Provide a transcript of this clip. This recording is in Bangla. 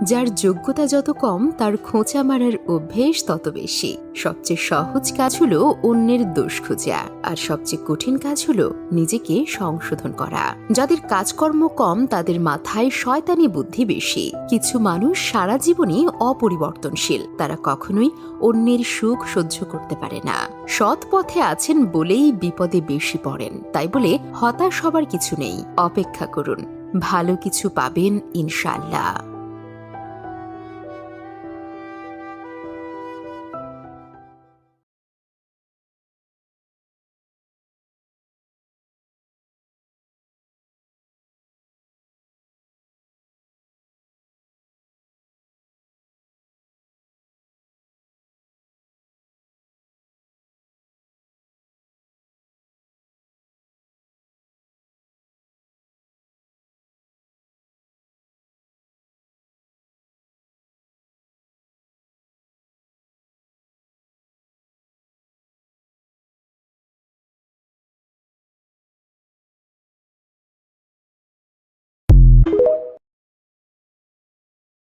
যার যোগ্যতা যত কম তার খোঁচা মারার অভ্যেস তত বেশি। সবচেয়ে সহজ কাজ হলো অন্যের দোষ খোঁজা, আর সবচেয়ে কঠিন কাজ হলো নিজেকে সংশোধন করা। যাদের কাজকর্ম কম তাদের মাথায় শয়তানি বুদ্ধি বেশি। কিছু মানুষ সারা জীবনই অপরিবর্তনশীল, তারা কখনোই অন্যের সুখ সহ্য করতে পারে না। সৎ পথে আছেন বলেই বিপদে বেশি পড়েন, তাই বলে হতাশ হবার কিছু নেই। অপেক্ষা করুন, ভালো কিছু পাবেন ইনশাআল্লাহ।